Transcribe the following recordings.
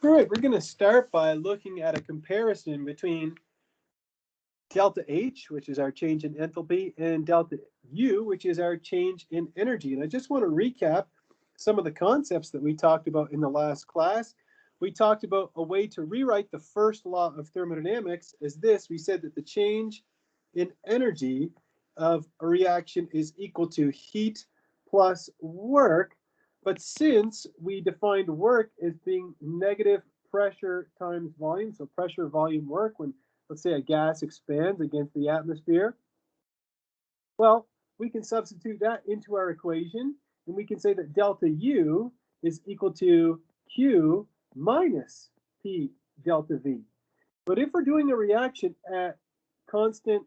All right, we're going to start by looking at a comparison between delta H, which is our change in enthalpy, and delta U, which is our change in energy. And I just want to recap some of the concepts that we talked about in the last class. We talked about a way to rewrite the first law of thermodynamics as this. We said that the change in energy of a reaction is equal to heat plus work. But since we defined work as being negative pressure times volume, so pressure, volume, work, when let's say a gas expands against the atmosphere, well, we can substitute that into our equation, and we can say that delta U is equal to Q minus P delta V. But if we're doing a reaction at constant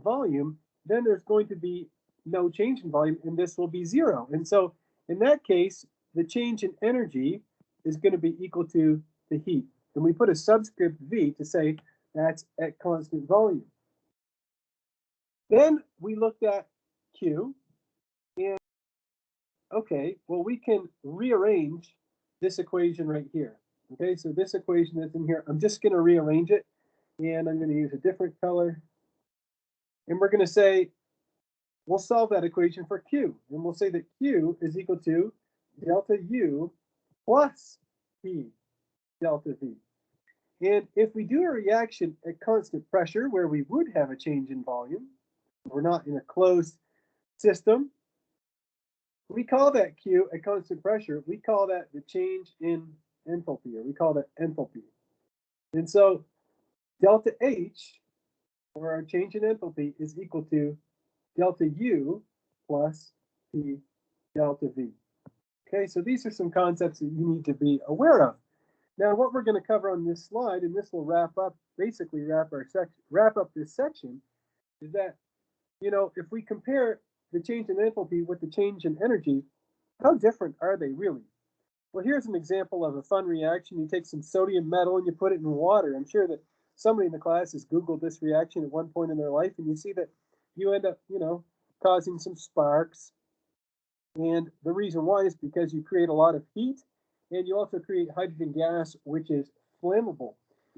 volume, then there's going to be no change in volume, and this will be zero. And so in that case, the change in energy is going to be equal to the heat. And we put a subscript V to say that's at constant volume. Then we looked at Q, and okay, well, we can rearrange this equation right here. Okay, so this equation that's in here, I'm just going to rearrange it, and I'm going to use a different color. And we're going to say, we'll solve that equation for Q, and we'll say that Q is equal to delta U plus P delta V. And if we do a reaction at constant pressure, where we would have a change in volume, we're not in a closed system, we call that Q at constant pressure, we call that the change in enthalpy, or we call that enthalpy. And so delta H, or our change in enthalpy, is equal to delta U plus P delta V. Okay, so these are some concepts that you need to be aware of. Now, what we're going to cover on this slide, and this will basically wrap up this section, is that, if we compare the change in enthalpy with the change in energy, how different are they really? Well, here's an example of a fun reaction. You take some sodium metal and you put it in water. I'm sure that somebody in the class has Googled this reaction at one point in their life, and you see that you end up, causing some sparks. And the reason why is because you create a lot of heat, and you also create hydrogen gas, which is flammable.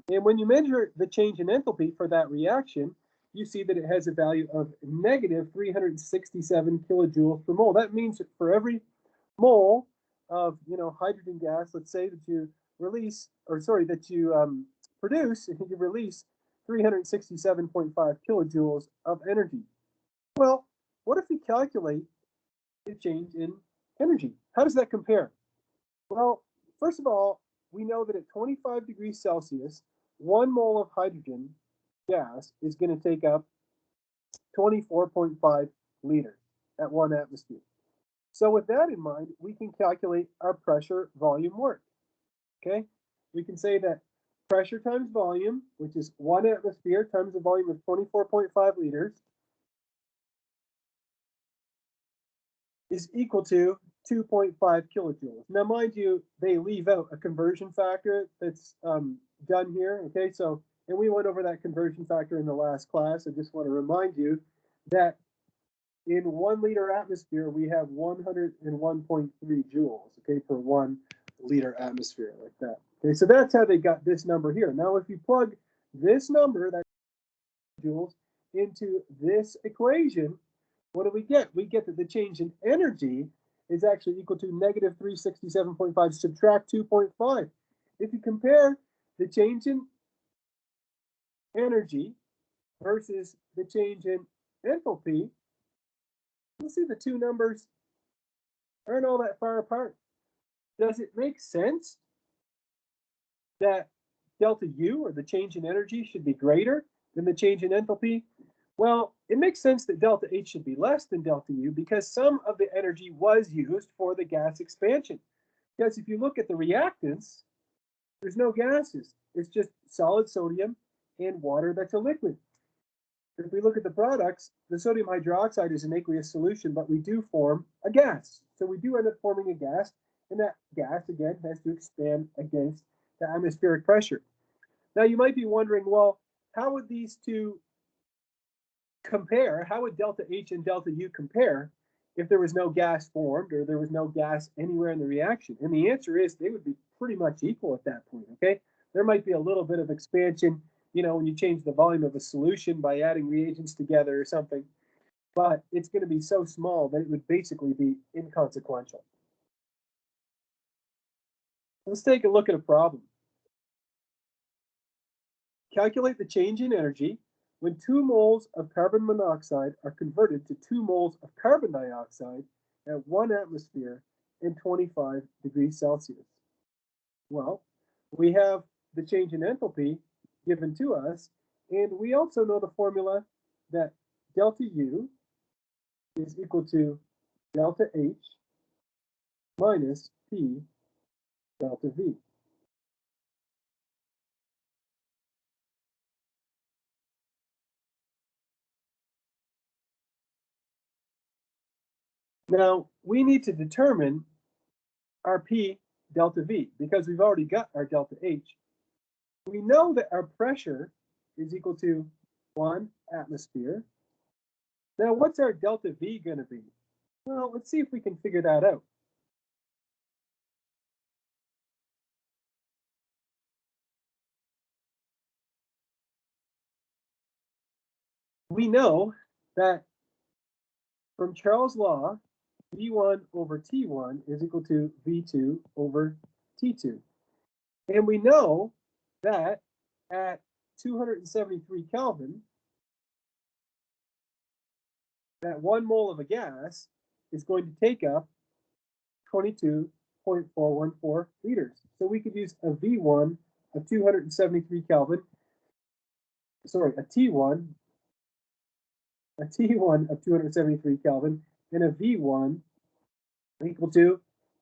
And when you measure the change in enthalpy for that reaction, you see that it has a value of negative 367 kilojoules per mole. That means that for every mole of hydrogen gas, let's say that you release, produce, you release 367.5 kilojoules of energy. Well, what if we calculate the change in energy? How does that compare? Well, first of all, we know that at 25 degrees Celsius, 1 mole of hydrogen gas is going to take up 24.5 liters at 1 atmosphere. So with that in mind, we can calculate our pressure volume work. Okay, we can say that pressure times volume, which is 1 atmosphere times a volume of 24.5 liters, is equal to 2.5 kilojoules. Now, mind you, they leave out a conversion factor that's done here. Okay, so, and we went over that conversion factor in the last class. I just want to remind you that in 1 liter atmosphere, we have 101.3 joules, okay, per 1 liter atmosphere, like that. Okay, so that's how they got this number here. Now, if you plug this number, that joules, into this equation, what do we get? We get that the change in energy is actually equal to negative 367.5, subtract 2.5. If you compare the change in energy versus the change in enthalpy, you'll see the two numbers aren't all that far apart. Does it make sense that delta U, or the change in energy, should be greater than the change in enthalpy? Well, it makes sense that delta H should be less than delta U because some of the energy was used for the gas expansion. Because if you look at the reactants, there's no gases. It's just solid sodium and water that's a liquid. If we look at the products, the sodium hydroxide is an aqueous solution, but we do form a gas. So we do end up forming a gas, and that gas, again, has to expand against the atmospheric pressure. Now, you might be wondering, well, how would these two compare? How would delta H and delta U compare if there was no gas formed or there was no gas anywhere in the reaction? And the answer is they would be pretty much equal at that point, okay? There might be a little bit of expansion, you know, when you change the volume of a solution by adding reagents together or something, but it's going to be so small that it would basically be inconsequential. Let's take a look at a problem. Calculate the change in energy when 2 moles of carbon monoxide are converted to 2 moles of carbon dioxide at 1 atmosphere and 25 degrees Celsius. Well, we have the change in enthalpy given to us, and we also know the formula that delta U is equal to delta H minus P delta V. Now, we need to determine our P delta V because we've already got our delta H. We know that our pressure is equal to 1 atmosphere. Now, what's our delta V going to be? Well, let's see if we can figure that out. We know that from Charles' law, V1 over T1 is equal to V2 over T2. And we know that at 273 Kelvin, that 1 mole of a gas is going to take up 22.414 liters. So we could use a V1 of 273 Kelvin, sorry, a T1 of 273 Kelvin, and a V1 equal to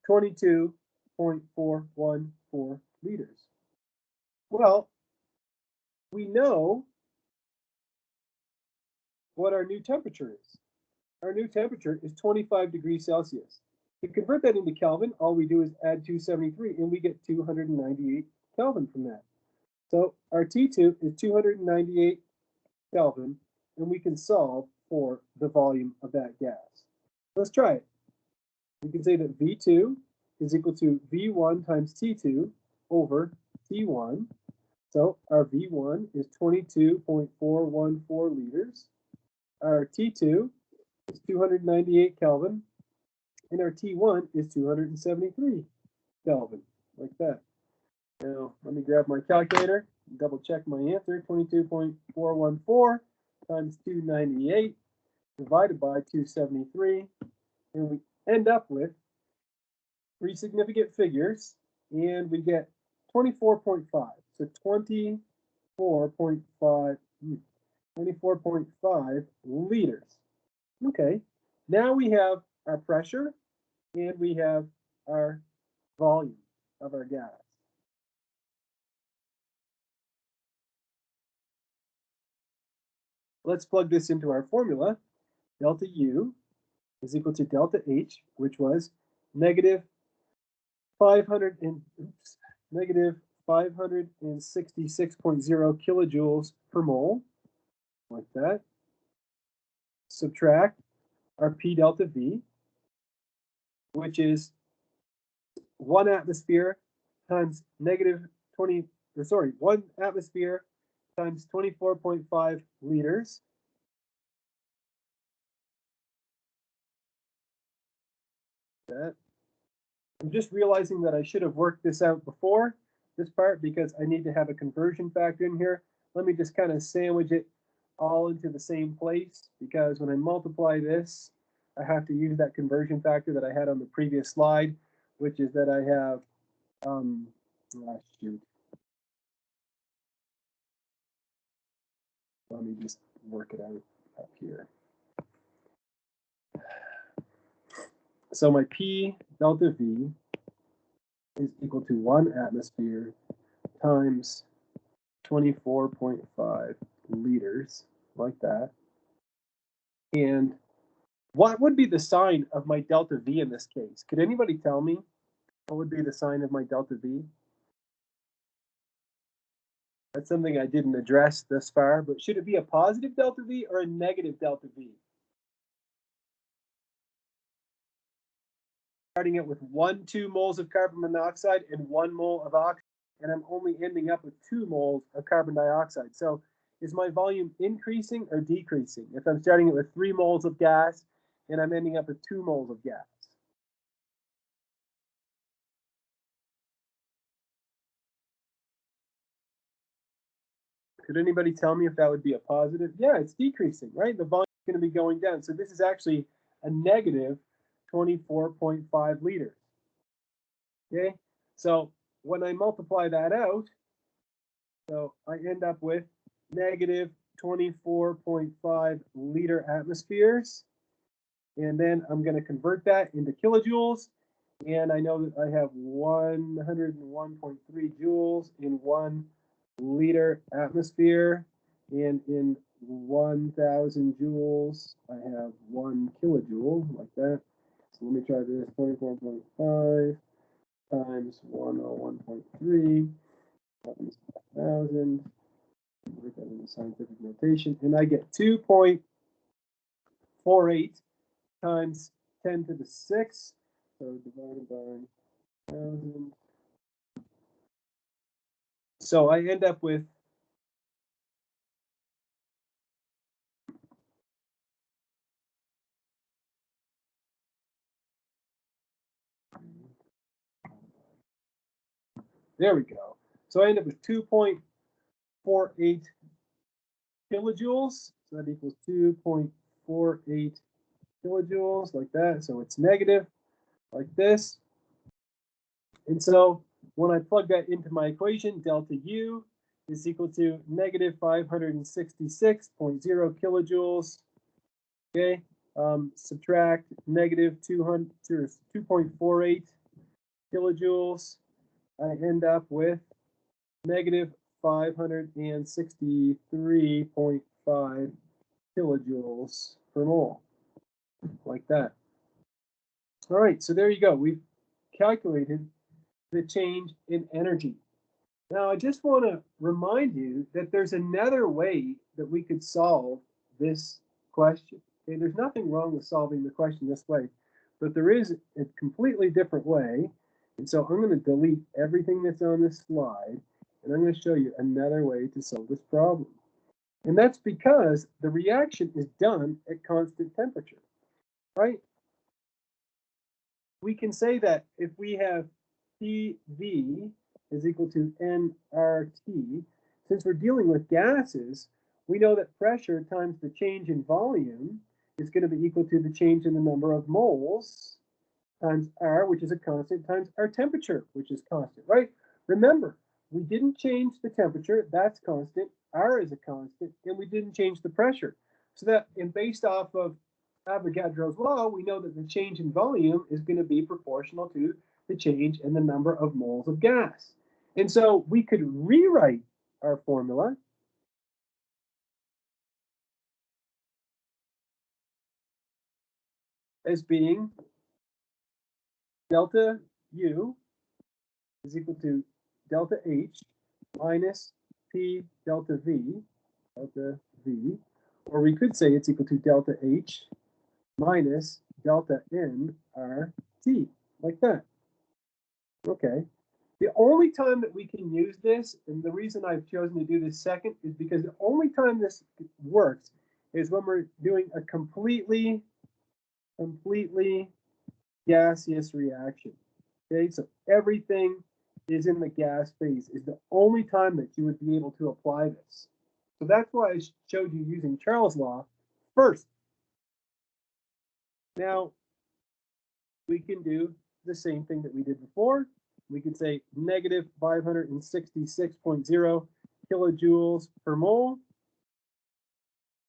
22.414 liters. Well, we know what our new temperature is. Our new temperature is 25 degrees Celsius. To convert that into Kelvin, all we do is add 273, and we get 298 Kelvin from that. So our T2 is 298 Kelvin, and we can solve for the volume of that gas. Let's try it. We can say that V2 is equal to V1 times T2 over T1. So our V1 is 22.414 liters. Our T2 is 298 Kelvin, and our T1 is 273 Kelvin, like that. Now, let me grab my calculator and double check my answer. 22.414 times 298 divided by 273, and we end up with 3 significant figures, and we get 24.5. So 24.5 liters. Okay, now we have our pressure and we have our volume of our gas. Let's plug this into our formula. Delta U is equal to delta H, which was negative 566.0 kilojoules per mole, like that. Subtract our P delta V, which is 1 atmosphere times negative 1 atmosphere times 24.5 liters. That. I'm just realizing that I should have worked this out before this part because I need to have a conversion factor in here. Let me just kind of sandwich it all into the same place because when I multiply this, I have to use that conversion factor that I had on the previous slide, which is that I have, shoot. Let me just work it out up here. So my P delta V is equal to 1 atmosphere times 24.5 liters, like that. And what would be the sign of my delta V in this case? Could anybody tell me what would be the sign of my delta V? That's something I didn't address thus far, but should it be a positive delta V or a negative delta V? starting out with 2 moles of carbon monoxide and 1 mole of oxygen, and I'm only ending up with 2 moles of carbon dioxide. So is my volume increasing or decreasing if I'm starting it with 3 moles of gas and I'm ending up with 2 moles of gas? Could anybody tell me if that would be a positive? Yeah, it's decreasing, right? The volume is going to be going down. So this is actually a negative 24.5 liters. Okay, so when I multiply that out, so I end up with negative 24.5 liter atmospheres. And then I'm going to convert that into kilojoules. And I know that I have 101.3 joules in 1 liter atmosphere. And in 1,000 joules, I have 1 kilojoule, like that. So let me try this, 24.5 times 101.3 times 1,000. Work that in the scientific notation. And I get 2.48 times 10 to the 6. So divided by 1,000. So I end up with there we go. So I end up with 2.48 kilojoules. So that equals 2.48 kilojoules, like that. So it's negative, like this. And so when I plug that into my equation, delta U is equal to negative 566.0 kilojoules. Okay, subtract negative 2.48 kilojoules. I end up with negative 563.5 kilojoules per mole, like that. All right, so there you go. We've calculated the change in energy. Now, I just want to remind you that there's another way that we could solve this question. Okay, there's nothing wrong with solving the question this way, but there is a completely different way. And so I'm going to delete everything that's on this slide, and I'm going to show you another way to solve this problem. And that's because the reaction is done at constant temperature, right? We can say that if we have PV is equal to nRT, since we're dealing with gases, we know that pressure times the change in volume is going to be equal to the change in the number of moles times R, which is a constant, times our temperature, which is constant, right? Remember, we didn't change the temperature, that's constant, R is a constant, and we didn't change the pressure. So that, and based off of Avogadro's law, we know that the change in volume is going to be proportional to the change in the number of moles of gas. And so we could rewrite our formula as being delta U is equal to delta H minus P delta V, or we could say it's equal to delta H minus delta nRT, like that. Okay. The only time that we can use this, and the reason I've chosen to do this second, is because the only time this works is when we're doing a completely gaseous reaction. Okay, so everything is in the gas phase is the only time that you would be able to apply this. So that's why I showed you using Charles' law first. Now, we can do the same thing that we did before. We could say negative 566.0 kilojoules per mole.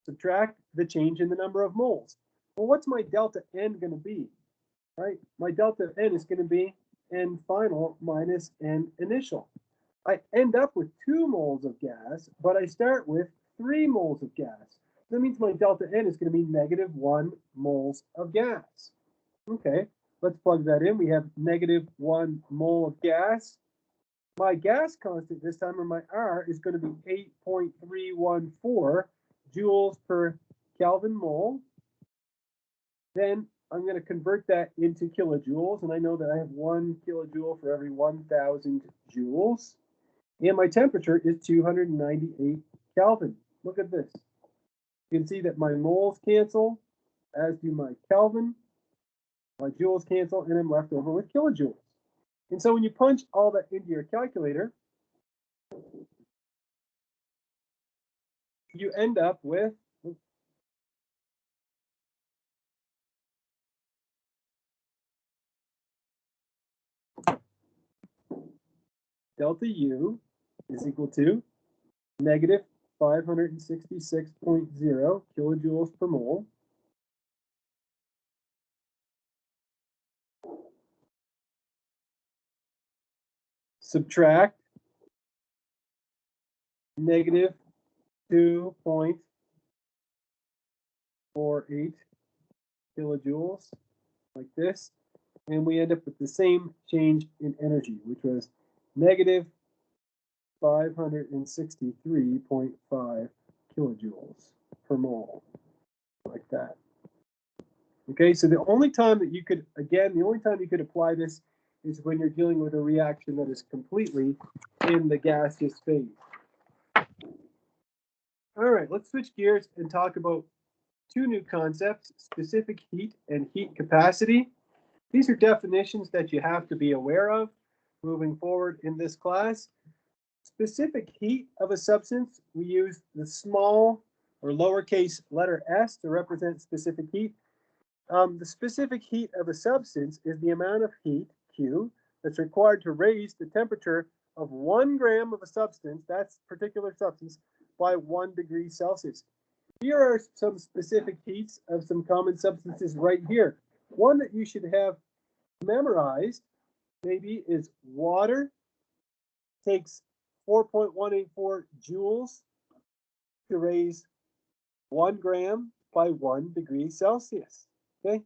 Subtract the change in the number of moles. Well, what's my delta N going to be? Right? My delta N is going to be N final minus N initial. I end up with 2 moles of gas, but I start with 3 moles of gas. That means my delta N is going to be negative 1 moles of gas. Okay, let's plug that in. We have negative 1 mole of gas. My gas constant this time, or my R, is going to be 8.314 joules per Kelvin mole. Then I'm going to convert that into kilojoules, and I know that I have 1 kilojoule for every 1,000 joules. And my temperature is 298 Kelvin. Look at this. You can see that my moles cancel, as do my Kelvin. My joules cancel, and I'm left over with kilojoules. And so when you punch all that into your calculator, you end up with delta U is equal to negative 566.0 kilojoules per mole subtract negative 2.48 kilojoules, like this, and we end up with the same change in energy, which was negative 563.5 kilojoules per mole, like that. Okay, so the only time that you could, again, the only time you could apply this is when you're dealing with a reaction that is completely in the gaseous phase. All right, let's switch gears and talk about two new concepts, specific heat and heat capacity. These are definitions that you have to be aware of moving forward in this class. Specific heat of a substance, we use the small or lowercase letter s to represent specific heat. The specific heat of a substance is the amount of heat, Q, that's required to raise the temperature of 1 gram of a substance, that's particular substance, by 1 degree Celsius. Here are some specific heats of some common substances right here. One that you should have memorized maybe is water. Takes 4.184 joules to raise 1 gram by 1 degree Celsius. Okay.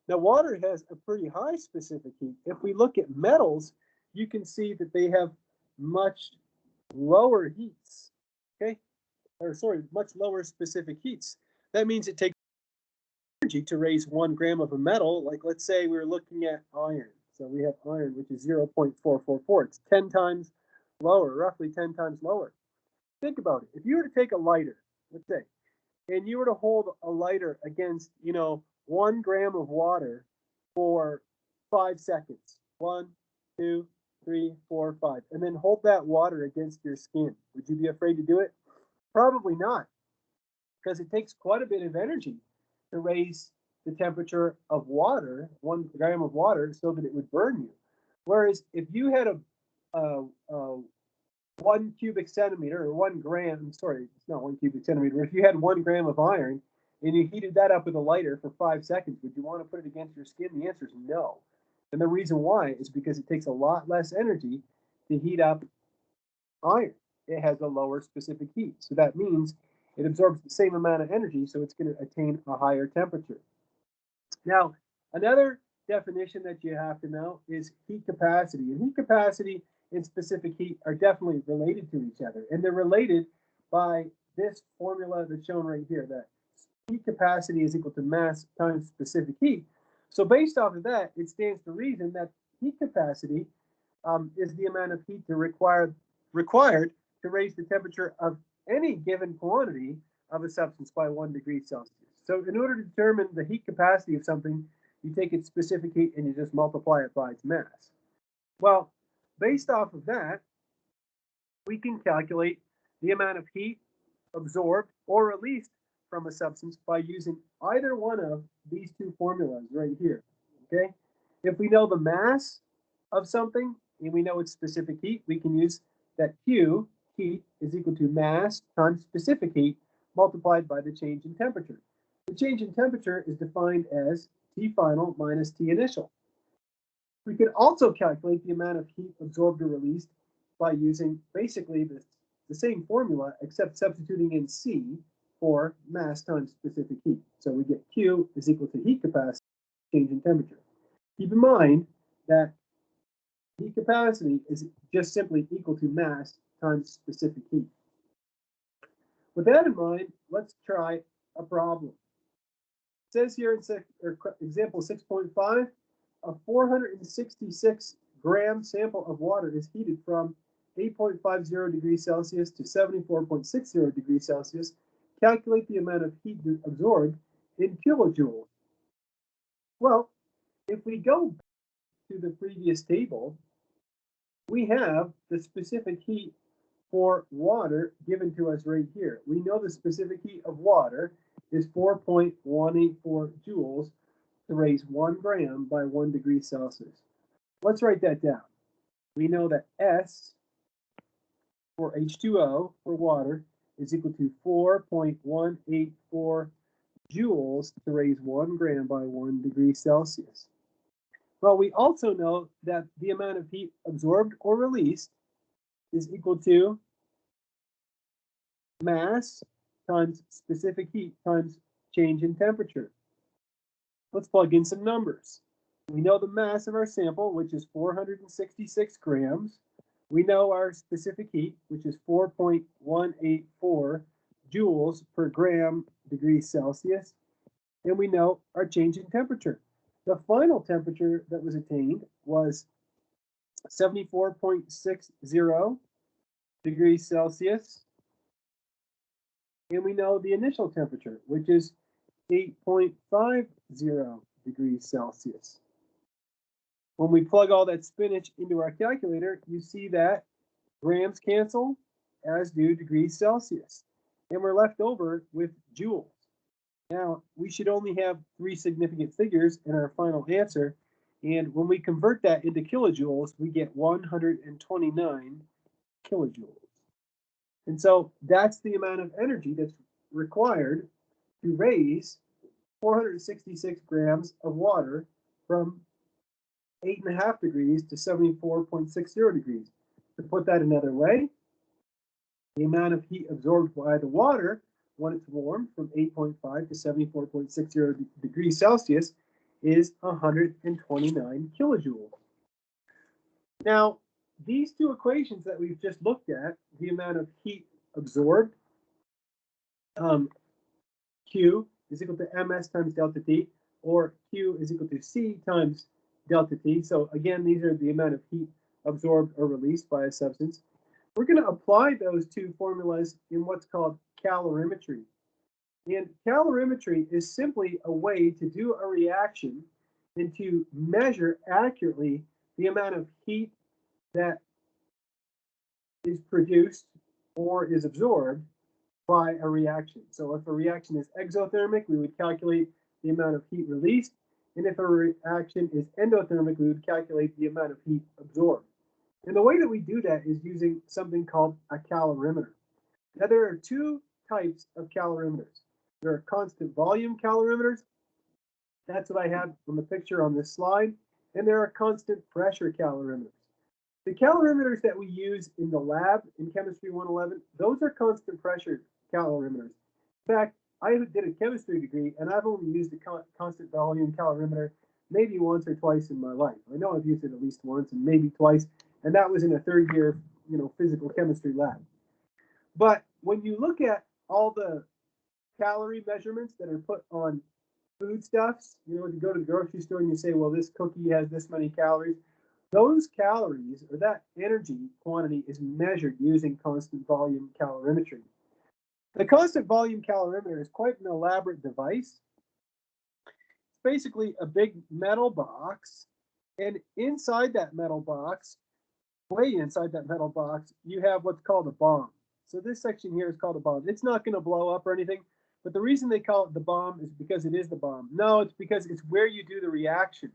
Now, water has a pretty high specific heat. If we look at metals, you can see that they have much lower heats. Okay. Or sorry, much lower specific heats. That means it takes energy to raise 1 gram of a metal. Like, let's say we were looking at iron. So we have iron, which is 0.444. It's 10 times lower, roughly 10 times lower. Think about it. If you were to take a lighter, let's say, and you were to hold a lighter against, 1 gram of water for 5 seconds, 1, 2, 3, 4, 5, and then hold that water against your skin, would you be afraid to do it? Probably not, because it takes quite a bit of energy to raise the temperature of water, 1 gram of water, so that it would burn you. Whereas if you had a 1 cubic centimeter or 1 gram, sorry, it's not 1 cubic centimeter, if you had 1 gram of iron and you heated that up with a lighter for 5 seconds, would you want to put it against your skin? The answer is no. And the reason why is because it takes a lot less energy to heat up iron. It has a lower specific heat. So that means it absorbs the same amount of energy, so it's going to attain a higher temperature. Now, another definition that you have to know is heat capacity. And heat capacity and specific heat are definitely related to each other. And they're related by this formula that's shown right here, that heat capacity is equal to mass times specific heat. So based off of that, it stands to reason that heat capacity is the amount of heat required to raise the temperature of any given quantity of a substance by 1 degree Celsius. So in order to determine the heat capacity of something, you take its specific heat and you just multiply it by its mass. Well, based off of that, we can calculate the amount of heat absorbed or released from a substance by using either one of these two formulas right here. Okay? If we know the mass of something and we know its specific heat, we can use that Q, heat, is equal to mass times specific heat multiplied by the change in temperature. The change in temperature is defined as T final minus T initial. We can also calculate the amount of heat absorbed or released by using basically the same formula, except substituting in C for mass times specific heat. So we get Q is equal to heat capacity, change in temperature. Keep in mind that heat capacity is just simply equal to mass times specific heat. With that in mind, let's try a problem. says here in example 6.5, a 466 gram sample of water is heated from 8.50 degrees Celsius to 74.60 degrees Celsius. Calculate the amount of heat absorbed in kilojoules. Well, if we go back to the previous table, we have the specific heat for water given to us right here. We know the specific heat of water is 4.184 joules to raise 1 gram by 1 degree Celsius. Let's write that down. We know that S for H2O, for water, is equal to 4.184 joules to raise 1 gram by 1 degree Celsius. Well, we also know that the amount of heat absorbed or released is equal to mass times specific heat times change in temperature. Let's plug in some numbers. We know the mass of our sample, which is 466 grams. We know our specific heat, which is 4.184 joules per gram degrees Celsius. And we know our change in temperature. The final temperature that was attained was 74.60 degrees Celsius. And we know the initial temperature, which is 8.50 degrees Celsius. When we plug all that spinach into our calculator, you see that grams cancel, as do degrees Celsius. And we're left over with joules. Now, we should only have 3 significant figures in our final answer. And when we convert that into kilojoules, we get 129 kilojoules. And so that's the amount of energy that's required to raise 466 grams of water from 8.5 degrees to 74.60 degrees. To put that another way, the amount of heat absorbed by the water when it's warmed from 8.5 to 74.60 degrees Celsius is 129 kilojoules. Now, these two equations that we've just looked at, the amount of heat absorbed, Q is equal to ms times delta T, or Q is equal to C times delta T. So again, these are the amount of heat absorbed or released by a substance. We're going to apply those two formulas in what's called calorimetry. And calorimetry is simply a way to do a reaction and to measure accurately the amount of heat that is produced or is absorbed by a reaction. So if a reaction is exothermic, we would calculate the amount of heat released. And if a reaction is endothermic, we would calculate the amount of heat absorbed. And the way that we do that is using something called a calorimeter. Now, there are 2 types of calorimeters. There are constant volume calorimeters. That's what I have on the picture on this slide. And there are constant pressure calorimeters. The calorimeters that we use in the lab in Chemistry 111, those are constant pressure calorimeters. In fact, I did a chemistry degree, and I've only used a constant volume calorimeter maybe once or twice in my life. I know I've used it at least once and maybe twice, and that was in a 3rd year, physical chemistry lab. But when you look at all the calorie measurements that are put on foodstuffs, when you go to the grocery store and you say, well, this cookie has this many calories, those calories, or that energy quantity, is measured using constant volume calorimetry. The constant volume calorimeter is quite an elaborate device. It's basically a big metal box, and inside that metal box, way inside that metal box, you have what's called a bomb. So this section here is called a bomb. It's not going to blow up or anything, but the reason they call it the bomb is because it is the bomb. No, it's because it's where you do the reaction.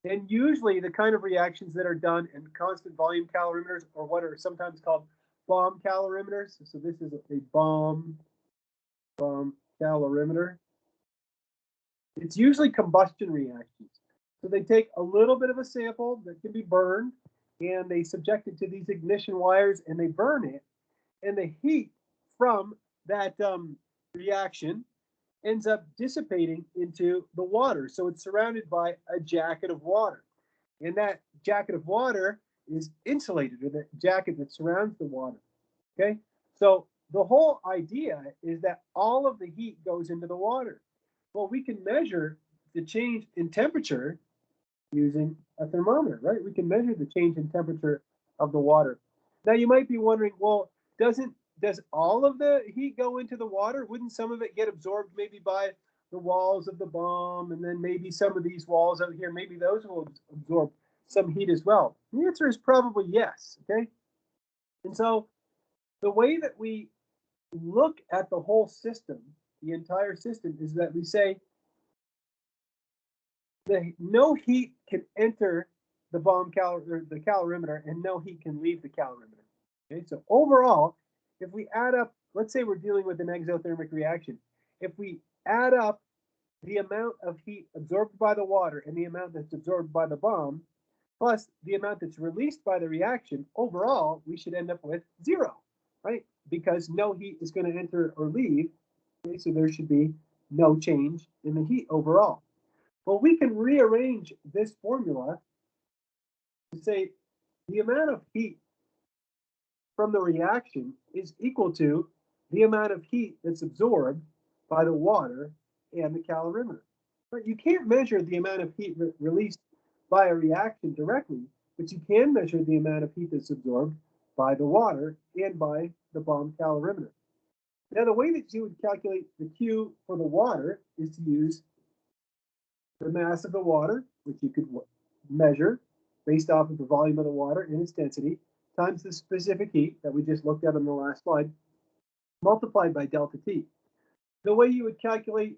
And usually the kind of reactions that are done in constant volume calorimeters, or what are sometimes called bomb calorimeters. So this is a bomb calorimeter. It's usually combustion reactions. So they take a little bit of a sample that can be burned, and they subject it to these ignition wires, and they burn it. And the heat from that reaction ends up dissipating into the water. So it's surrounded by a jacket of water. And that jacket of water is insulated, or the jacket that surrounds the water. Okay? So the whole idea is that all of the heat goes into the water. Well, we can measure the change in temperature using a thermometer, right? We can measure the change in temperature of the water. Now you might be wondering, well, does all of the heat go into the water? Wouldn't some of it get absorbed maybe by the walls of the bomb, and then maybe some of these walls out here, maybe those will absorb some heat as well? The answer is probably yes, okay? And so the way that we look at the whole system, the entire system, is that we say no heat can enter the the calorimeter, and no heat can leave the calorimeter. Okay, so overall, if we add up, let's say we're dealing with an exothermic reaction. If we add up the amount of heat absorbed by the water and the amount that's absorbed by the bomb, plus the amount that's released by the reaction, overall, we should end up with 0, right? Because no heat is going to enter or leave, okay? So there should be no change in the heat overall. Well, we can rearrange this formula to say the amount of heat from the reaction is equal to the amount of heat that's absorbed by the water and the calorimeter. But you can't measure the amount of heat released by a reaction directly, but you can measure the amount of heat that's absorbed by the water and by the bomb calorimeter. Now, the way that you would calculate the Q for the water is to use the mass of the water, which you could measure based off of the volume of the water and its density, times the specific heat that we just looked at on the last slide, multiplied by delta T. The way you would calculate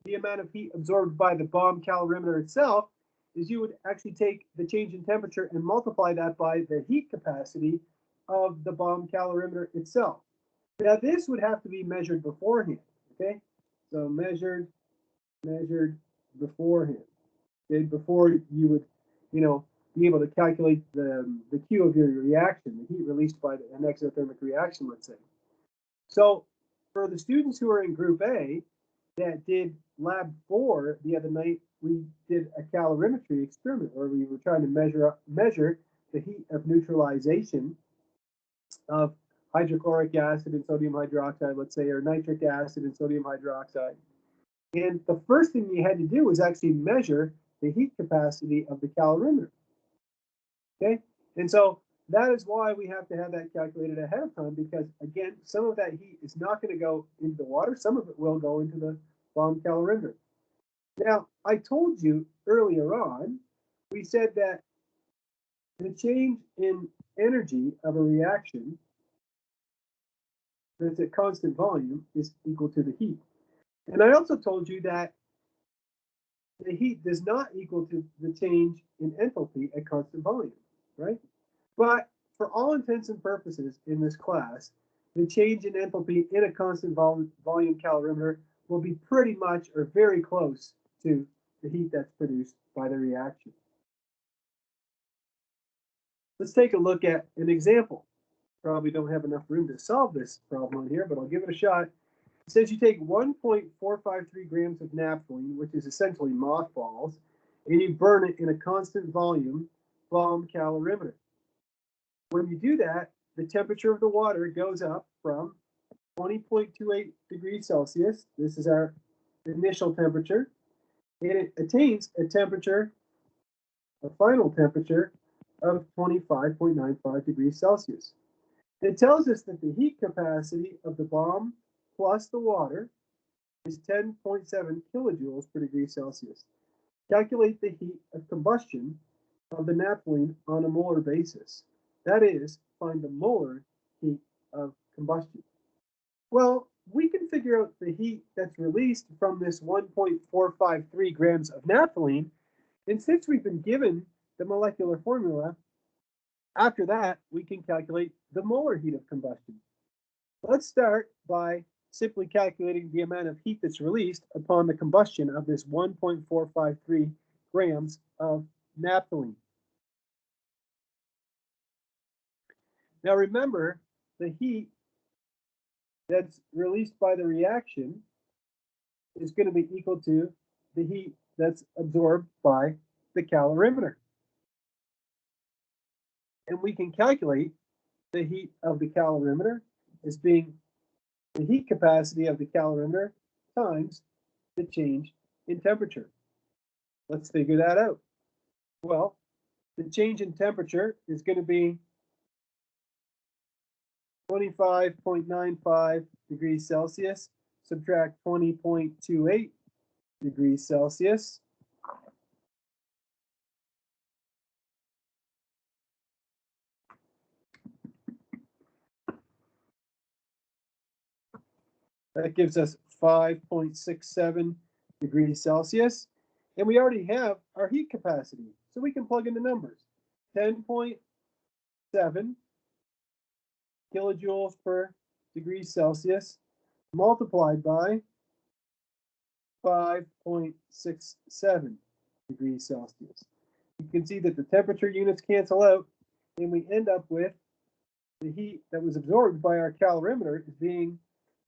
the amount of heat absorbed by the bomb calorimeter itself is you would actually take the change in temperature and multiply that by the heat capacity of the bomb calorimeter itself. Now, this would have to be measured beforehand, okay? So measured beforehand, okay? Before you would, be able to calculate the Q of your reaction, the heat released by an exothermic reaction, let's say. So for the students who are in Group A that did Lab 4 the other night, we did a calorimetry experiment where we were trying to measure the heat of neutralization of hydrochloric acid and sodium hydroxide, let's say, or nitric acid and sodium hydroxide. And the first thing you had to do was actually measure the heat capacity of the calorimeter. Okay, and so that is why we have to have that calculated ahead of time, because again, some of that heat is not going to go into the water, some of it will go into the bomb calorimeter. Now, I told you earlier on, we said that the change in energy of a reaction that's at constant volume is equal to the heat. And I also told you that the heat does not equal to the change in enthalpy at constant volume, right? But for all intents and purposes in this class, the change in enthalpy in a constant volume calorimeter will be pretty much or very close to the heat that's produced by the reaction. Let's take a look at an example. Probably don't have enough room to solve this problem on here, but I'll give it a shot. It says you take 1.453 grams of naphthalene, which is essentially mothballs, and you burn it in a constant volume bomb calorimeter. When you do that, the temperature of the water goes up from 20.28 degrees Celsius. This is our initial temperature, and it attains a final temperature of 25.95 degrees Celsius. It tells us that the heat capacity of the bomb plus the water is 10.7 kilojoules per degree Celsius. Calculate the heat of combustion of the naphthalene on a molar basis. That is, find the molar heat of combustion. Well, we can figure out the heat that's released from this 1.453 grams of naphthalene, and since we've been given the molecular formula, after that, we can calculate the molar heat of combustion. Let's start by simply calculating the amount of heat that's released upon the combustion of this 1.453 grams of naphthalene. Now remember, the heat that's released by the reaction is going to be equal to the heat that's absorbed by the calorimeter. And we can calculate the heat of the calorimeter as being the heat capacity of the calorimeter times the change in temperature? Let's figure that out. Well, the change in temperature is going to be 25.95 degrees Celsius, subtract 20.28 degrees Celsius. That gives us 5.67 degrees Celsius. And we already have our heat capacity, so we can plug in the numbers. 10.7 kilojoules per degree Celsius multiplied by 5.67 degrees Celsius. You can see that the temperature units cancel out, and we end up with the heat that was absorbed by our calorimeter as being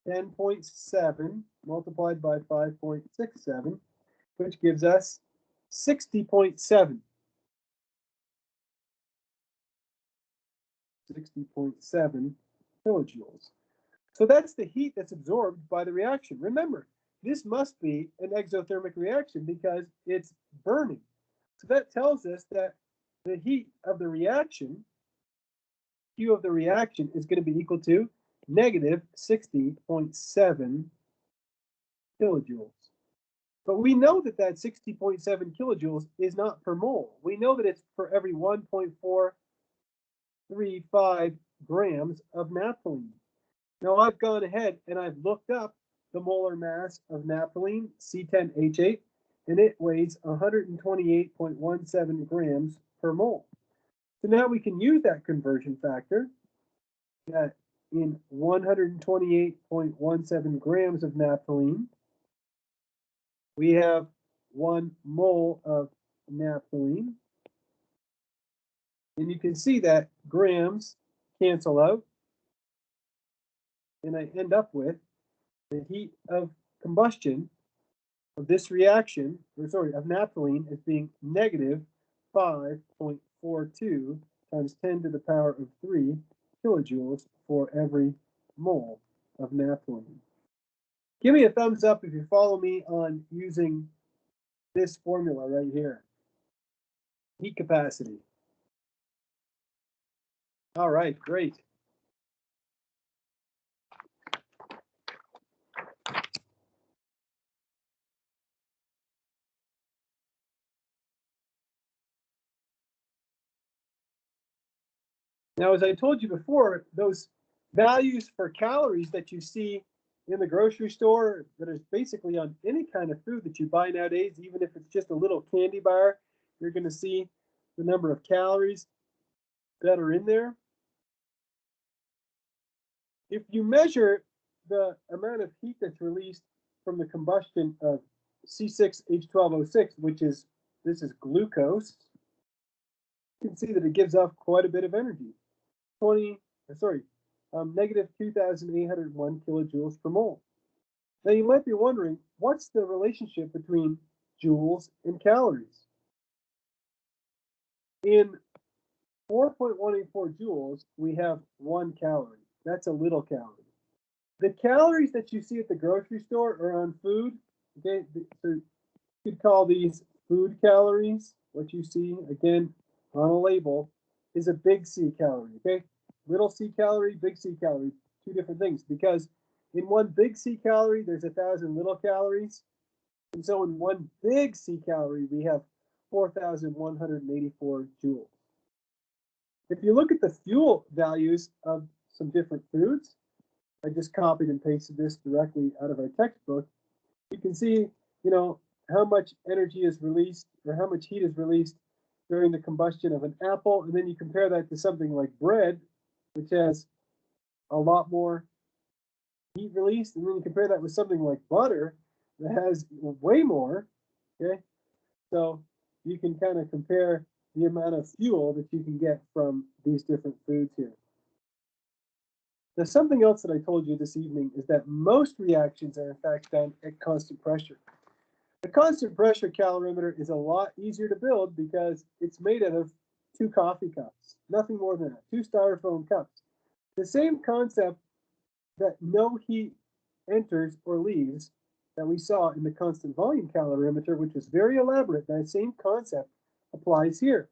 10.7 multiplied by 5.67, which gives us 60.7. 60.7 kilojoules. So that's the heat that's absorbed by the reaction. Remember, this must be an exothermic reaction because it's burning. So that tells us that the heat of the reaction, Q of the reaction, is going to be equal to negative 60.7 kilojoules. But we know that that 60.7 kilojoules is not per mole. We know that it's for every 1.435 grams of naphthalene. Now I've gone ahead and I've looked up the molar mass of naphthalene, C10H8, and it weighs 128.17 grams per mole. So now we can use that conversion factor that in 128.17 grams of naphthalene, we have 1 mole of naphthalene. And you can see that grams cancel out. And I end up with the heat of combustion of this reaction, of naphthalene, as being negative 5.42 times 10 to the power of 3 kilojoules for every mole of naphthalene. Give me a thumbs up if you follow me on using this formula right here. Heat capacity. All right, great. Now, as I told you before, those values for calories that you see in the grocery store that is basically on any kind of food that you buy nowadays, even if it's just a little candy bar, you're going to see the number of calories that are in there. If you measure the amount of heat that's released from the combustion of C6H12O6, this is glucose, you can see that it gives off quite a bit of energy. Negative 2,801 kilojoules per mole. Now you might be wondering, what's the relationship between joules and calories? In 4.184 joules, we have 1 calorie. That's a little calorie. The calories that you see at the grocery store are on food. Okay, so you could call these food calories. What you see, again, on a label is a big C calorie. Okay, little C calorie, big C calorie, 2 different things, because in 1 big C calorie, there's 1,000 little calories. And so in 1 big C calorie, we have 4,184 joules. If you look at the fuel values of some different foods, I just copied and pasted this directly out of our textbook. You can see, how much energy is released or how much heat is released during the combustion of an apple. And then you compare that to something like bread, which has a lot more heat released. And then you compare that with something like butter that has way more. Okay. So you can kind of compare the amount of fuel that you can get from these different foods here. Now, something else that I told you this evening is that most reactions are in fact done at constant pressure. The constant pressure calorimeter is a lot easier to build because it's made out of 2 coffee cups, nothing more than that, 2 styrofoam cups. The same concept that no heat enters or leaves that we saw in the constant volume calorimeter, which was very elaborate. That same concept applies here.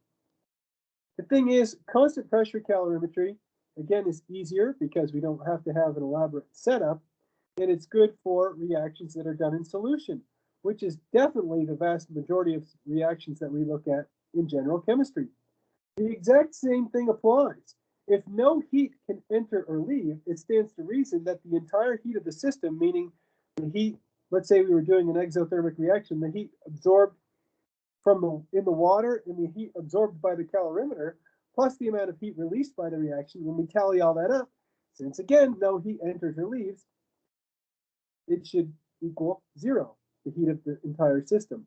The thing is, constant pressure calorimetry, again, is easier because we don't have to have an elaborate setup, and it's good for reactions that are done in solution, which is definitely the vast majority of reactions that we look at in general chemistry. The exact same thing applies. If no heat can enter or leave, it stands to reason that the entire heat of the system, meaning the heat, let's say we were doing an exothermic reaction, the heat absorbed in the water and the heat absorbed by the calorimeter, plus the amount of heat released by the reaction, when we tally all that up, since again, no heat enters or leaves, it should equal 0, the heat of the entire system.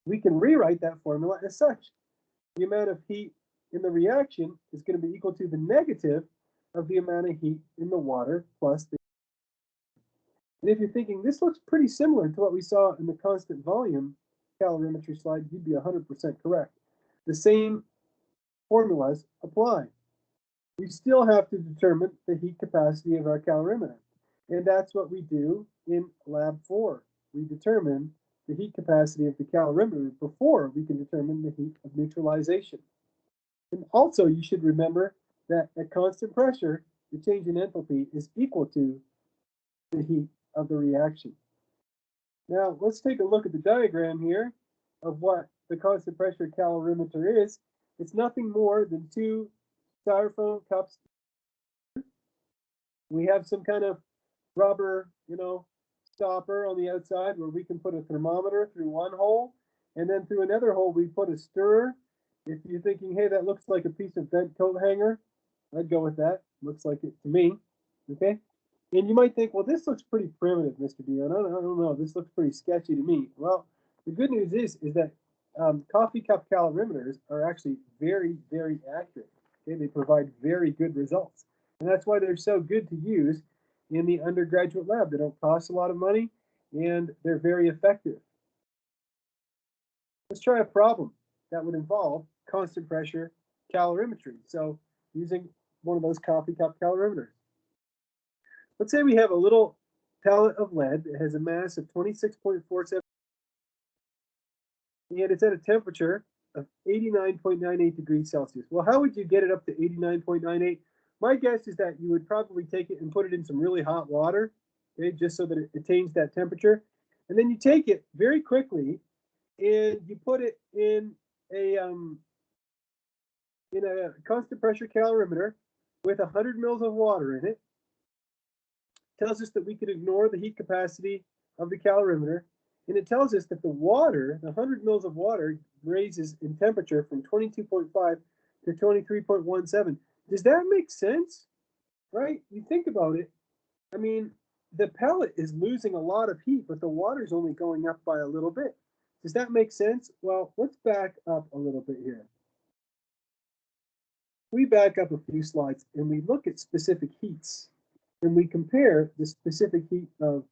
We can rewrite that formula as such. The amount of heat in the reaction is going to be equal to the negative of the amount of heat in the water plus the. And if you're thinking, this looks pretty similar to what we saw in the constant volume calorimetry slide, you'd be 100% correct. The same formulas apply. We still have to determine the heat capacity of our calorimeter. And that's what we do in lab 4. We determine the heat capacity of the calorimeter before we can determine the heat of neutralization. And also, you should remember that at constant pressure, the change in enthalpy is equal to the heat of the reaction. Now, let's take a look at the diagram here of what the constant pressure calorimeter is. It's nothing more than 2 styrofoam cups. We have some kind of rubber, stopper on the outside where we can put a thermometer through one hole, and then through another hole we put a stirrer. If you're thinking, hey, that looks like a piece of bent coat hanger, I'd go with that. Looks like it to me. Okay? And you might think, well, this looks pretty primitive, Mr. Dion. I don't know. This looks pretty sketchy to me. Well, the good news is that coffee cup calorimeters are actually very, very accurate. Okay? They provide very good results. And that's why they're so good to use in the undergraduate lab. They don't cost a lot of money, and they're very effective. Let's try a problem that would involve constant pressure calorimetry. So using one of those coffee cup calorimeters. Let's say we have a little pellet of lead that has a mass of 26.47, and it's at a temperature of 89.98 degrees Celsius. Well, how would you get it up to 89.98? My guess is that you would probably take it and put it in some really hot water, okay, just so that it attains that temperature. And then you take it very quickly and you put it in a constant pressure calorimeter with 100 mils of water in it. Tells us that we can ignore the heat capacity of the calorimeter, and it tells us that the water, the 100 mils of water, raises in temperature from 22.5 to 23.17. Does that make sense? Right? You think about it. I mean, the pellet is losing a lot of heat, but the water's only going up by a little bit. Does that make sense? Well, let's back up a little bit here. We back up a few slides and we look at specific heats, and we compare the specific heat of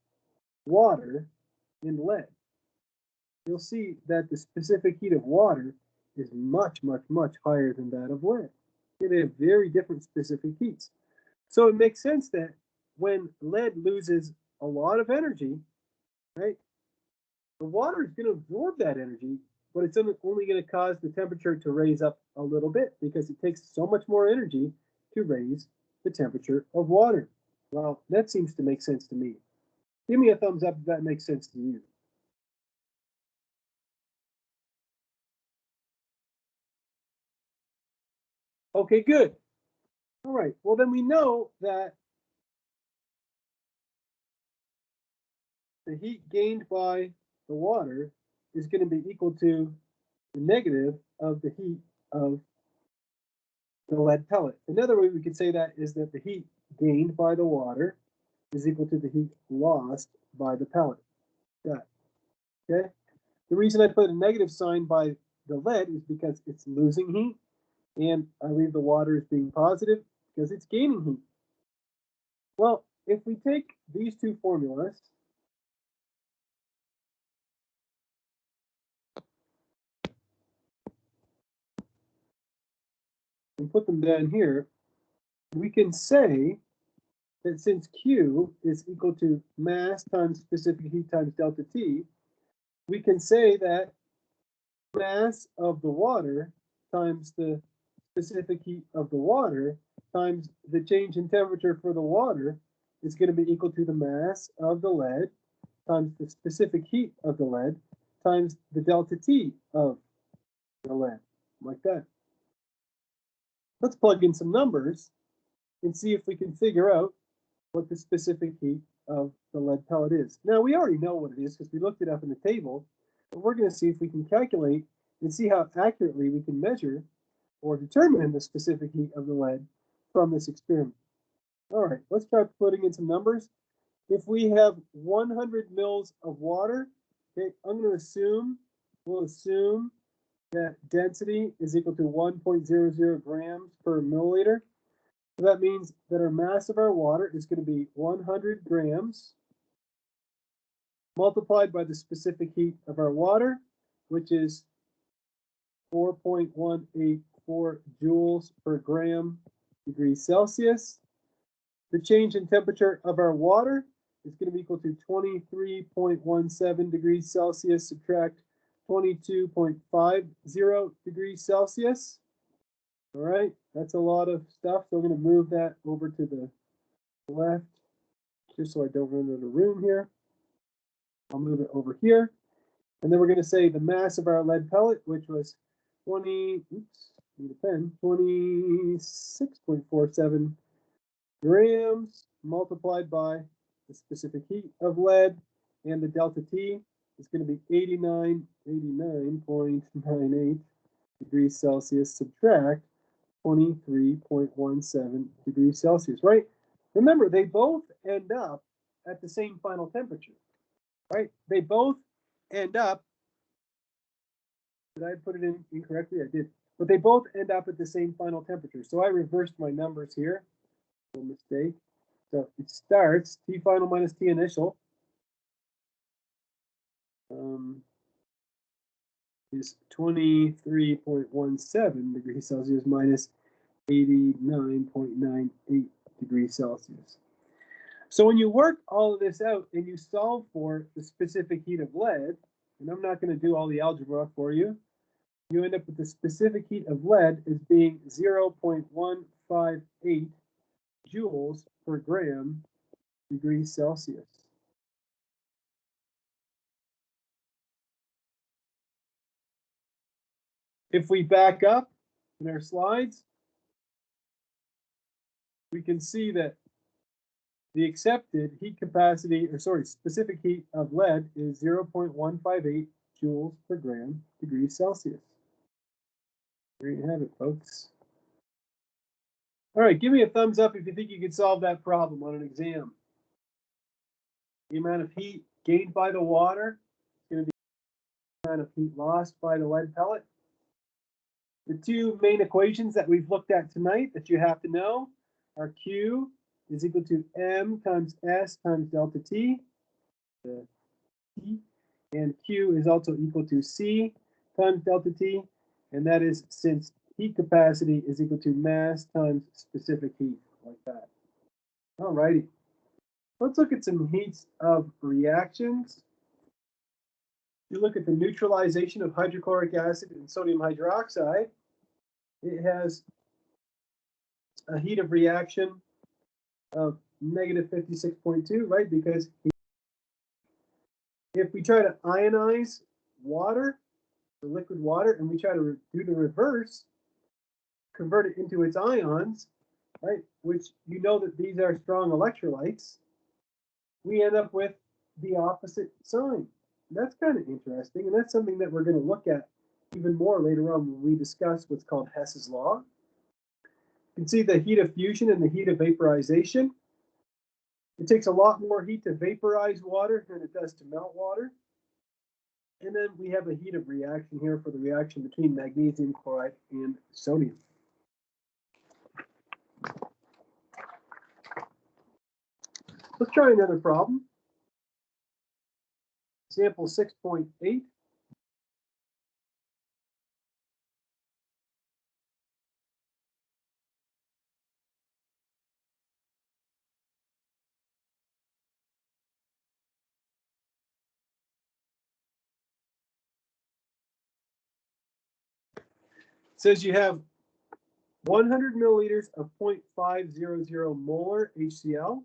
water and lead. You'll see that the specific heat of water is much, much, much higher than that of lead. They have very different specific heats. So it makes sense that when lead loses a lot of energy, right, the water is going to absorb that energy, but it's only going to cause the temperature to raise up a little bit because it takes so much more energy to raise the temperature of water. Well, that seems to make sense to me. Give me a thumbs up if that makes sense to you. Okay, good. All right, well then we know that the heat gained by the water is going to be equal to the negative of the heat of the lead pellet. Another way we could say that is that the heat gained by the water is equal to the heat lost by the pellet. Yeah. Okay. The reason I put a negative sign by the lead is because it's losing heat, and I leave the water as being positive because it's gaining heat. Well, if we take these two formulas and put them down here, we can say that since Q is equal to mass times specific heat times delta T, we can say that mass of the water times the specific heat of the water times the change in temperature for the water is going to be equal to the mass of the lead times the specific heat of the lead times the delta T of the lead, like that. Let's plug in some numbers and see if we can figure out what the specific heat of the lead pellet is. Now, we already know what it is because we looked it up in the table, but we're going to see if we can calculate and see how accurately we can measure or determine the specific heat of the lead from this experiment. All right, let's try putting in some numbers. If we have 100 mils of water, okay, we'll assume that density is equal to 1.00 grams per milliliter. So that means that our mass of our water is going to be 100 grams multiplied by the specific heat of our water, which is 4.184 joules per gram degrees Celsius. The change in temperature of our water is going to be equal to 23.17 degrees Celsius subtract 22.50 degrees Celsius. All right, that's a lot of stuff. So I'm going to move that over to the left just so I don't run out of room here. I'll move it over here. And then we're going to say the mass of our lead pellet, which was 26.47 grams multiplied by the specific heat of lead, and the delta T is going to be 89.98 degrees Celsius subtract 23.17 degrees Celsius, right? Remember, they both end up at the same final temperature, right? They both end up, did I put it in incorrectly? I did. But they both end up at the same final temperature. So I reversed my numbers here. No mistake. So it starts T final minus T initial is 23.17 degrees Celsius minus 89.98 degrees Celsius. So when you work all of this out and you solve for the specific heat of lead, and I'm not going to do all the algebra for you, you end up with the specific heat of lead as being 0.158 joules per gram degrees Celsius. If we back up in our slides, we can see that the accepted heat capacity, specific heat of lead is 0.158 joules per gram degrees Celsius. There you have it, folks. All right, give me a thumbs up if you think you can solve that problem on an exam. The amount of heat gained by the water is going to be the amount of heat lost by the lead pellet. The two main equations that we've looked at tonight that you have to know are Q is equal to M times S times delta T, and Q is also equal to C times delta T, and that is since heat capacity is equal to mass times specific heat, like that. All righty. Let's look at some heats of reactions. You look at the neutralization of hydrochloric acid and sodium hydroxide. It has a heat of reaction of negative 56.2, right? Because if we try to ionize water, the liquid water, and we try to do the reverse, convert it into its ions, right? Which you know that these are strong electrolytes, we end up with the opposite sign. That's kind of interesting, and that's something that we're going to look at even more later on when we discuss what's called Hess's law. You can see the heat of fusion and the heat of vaporization. It takes a lot more heat to vaporize water than it does to melt water. And then we have a heat of reaction here for the reaction between magnesium chloride and sodium. Let's try another problem. Example 6.8. says you have 100 milliliters of 0.500 molar HCl,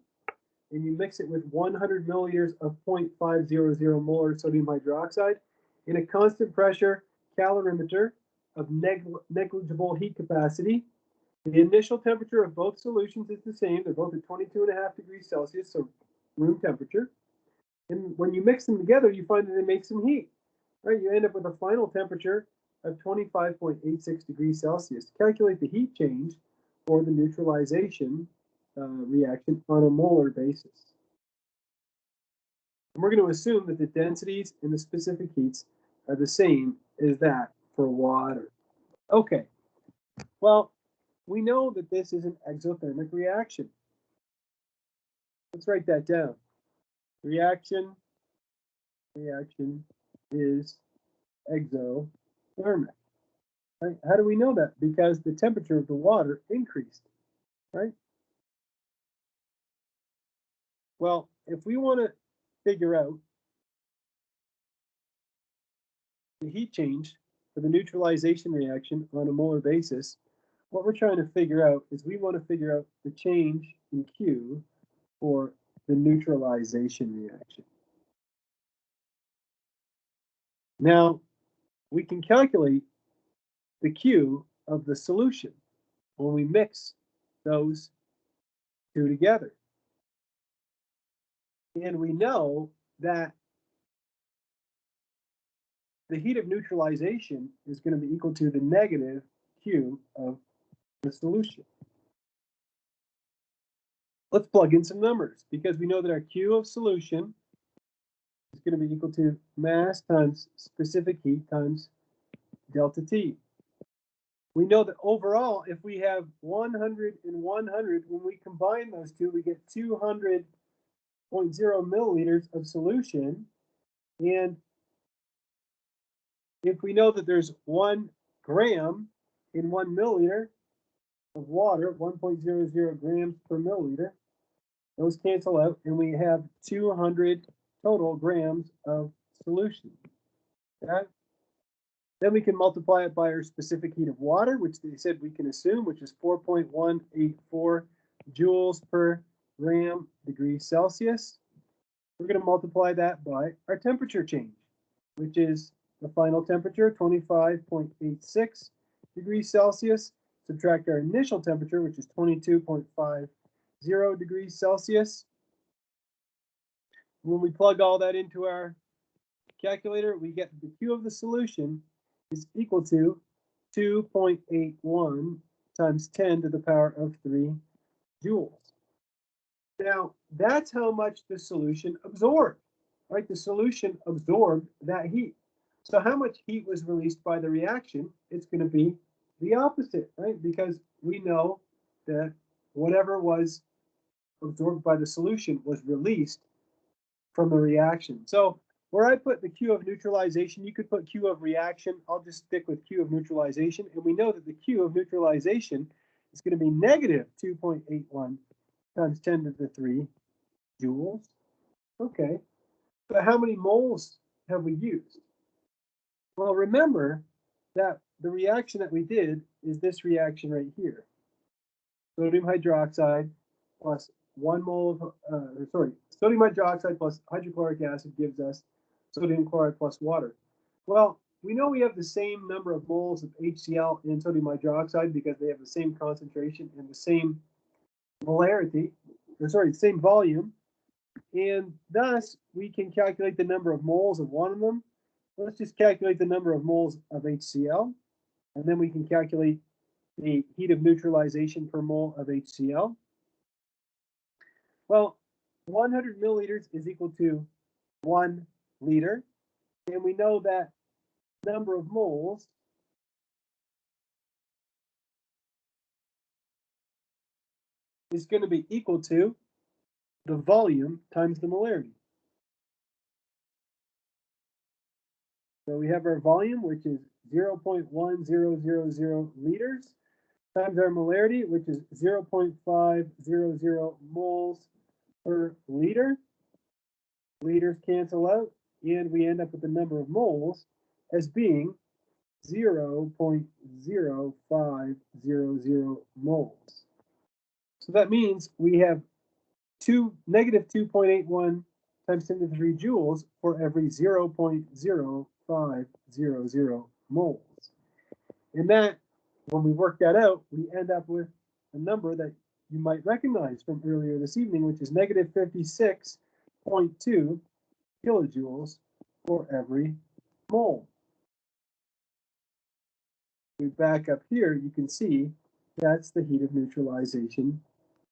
and you mix it with 100 milliliters of 0.500 molar sodium hydroxide in a constant pressure calorimeter of negligible heat capacity. The initial temperature of both solutions is the same. They're both at 22.5 degrees Celsius, so room temperature. And when you mix them together, you find that they make some heat, right? You end up with a final temperature of 25.86 degrees Celsius. Calculate the heat change for the neutralization reaction on a molar basis. And we're going to assume that the densities and the specific heats are the same as that for water. Okay, well, we know that this is an exothermic reaction. Let's write that down. Reaction is exothermic. Right? How do we know that? Because the temperature of the water increased, right? Well, if we want to figure out the heat change for the neutralization reaction on a molar basis, what we're trying to figure out is we want to figure out the change in Q for the neutralization reaction. Now, we can calculate the Q of the solution when we mix those two together. And we know that the heat of neutralization is going to be equal to the negative Q of the solution. Let's plug in some numbers because we know that our Q of solution is going to be equal to mass times specific heat times delta T. We know that overall, if we have 100 and 100, when we combine those two, we get 200.0 milliliters of solution. And if we know that there's 1 gram in 1 milliliter of water, 1.00 grams per milliliter, those cancel out, and we have 200 total grams of solution. Okay? Then we can multiply it by our specific heat of water, which they said we can assume, which is 4.184 joules per gram degrees Celsius. We're going to multiply that by our temperature change, which is the final temperature, 25.86 degrees Celsius. Subtract our initial temperature, which is 22.50 degrees Celsius. When we plug all that into our calculator, we get the Q of the solution is equal to 2.81 times 10 to the power of 3 joules. Now, that's how much the solution absorbed, right? The solution absorbed that heat. So how much heat was released by the reaction? It's going to be the opposite, right? Because we know that whatever was absorbed by the solution was released from the reaction. So where I put the Q of neutralization, you could put Q of reaction. I'll just stick with Q of neutralization. And we know that the Q of neutralization is going to be negative 2.81 times 10 to the 3 joules. Okay, but how many moles have we used? Well, remember that the reaction that we did is this reaction right here. Sodium hydroxide plus 1 mole of, sodium hydroxide plus hydrochloric acid gives us sodium chloride plus water. Well, we know we have the same number of moles of HCl in sodium hydroxide because they have the same concentration and the same molarity, same volume. And thus, we can calculate the number of moles of one of them. Let's just calculate the number of moles of HCl, and then we can calculate the heat of neutralization per mole of HCl. Well, 100 milliliters is equal to 1 liter, and we know that number of moles is going to be equal to the volume times the molarity. So we have our volume, which is 0.1000 liters, times our molarity, which is 0.500 moles per liter. Liters cancel out, and we end up with the number of moles as being 0.0500 moles. So that means we have negative 2.81 times 10 to the 3 joules for every 0.0500 moles. And that, when we work that out, we end up with a number that you might recognize from earlier this evening, which is negative 56.2 kilojoules for every mole. We back up here, you can see that's the heat of neutralization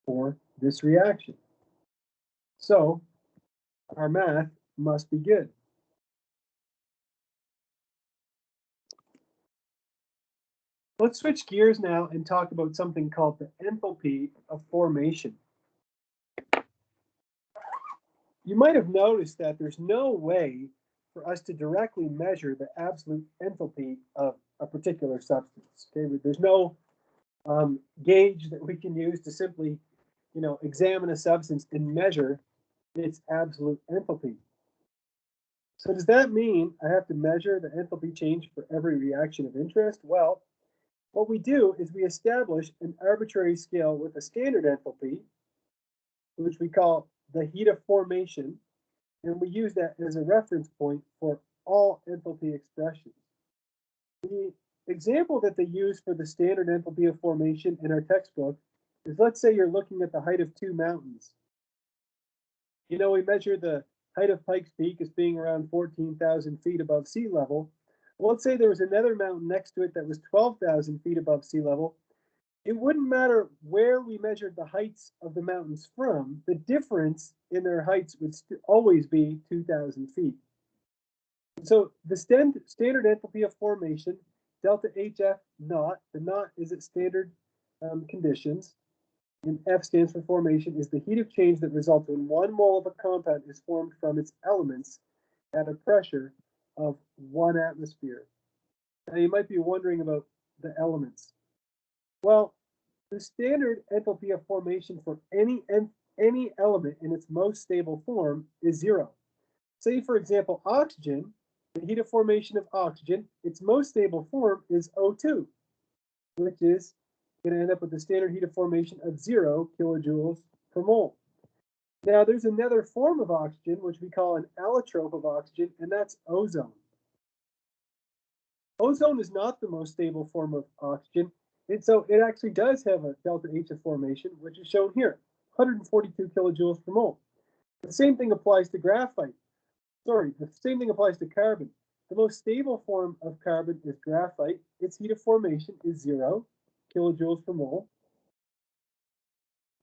for this reaction. So our math must be good. Let's switch gears now and talk about something called the enthalpy of formation. You might have noticed that there's no way for us to directly measure the absolute enthalpy of a particular substance. Okay, there's no gauge that we can use to simply, examine a substance and measure its absolute enthalpy. So does that mean I have to measure the enthalpy change for every reaction of interest? Well, what we do is we establish an arbitrary scale with a standard enthalpy, which we call the heat of formation, and we use that as a reference point for all enthalpy expressions. The example that they use for the standard enthalpy of formation in our textbook is, let's say you're looking at the height of two mountains. We measure the height of Pikes Peak as being around 14,000 feet above sea level. Well, let's say there was another mountain next to it that was 12,000 feet above sea level. It wouldn't matter where we measured the heights of the mountains from, the difference in their heights would always be 2,000 feet. So the standard enthalpy of formation, delta HF naught, the naught is at standard conditions, and F stands for formation, is the heat of change that results when 1 mole of a compound is formed from its elements at a pressure of 1 atmosphere. Now you might be wondering about the elements. Well, the standard enthalpy of formation for any element in its most stable form is 0. Say, for example, oxygen, the heat of formation of oxygen, its most stable form is O2, which is going to end up with the standard heat of formation of 0 kilojoules per mole. Now, there's another form of oxygen, which we call an allotrope of oxygen, and that's ozone. Ozone is not the most stable form of oxygen, and so it actually does have a delta H of formation, which is shown here, 142 kilojoules per mole. The same thing applies to graphite. The same thing applies to carbon. The most stable form of carbon is graphite. Its heat of formation is 0 kilojoules per mole.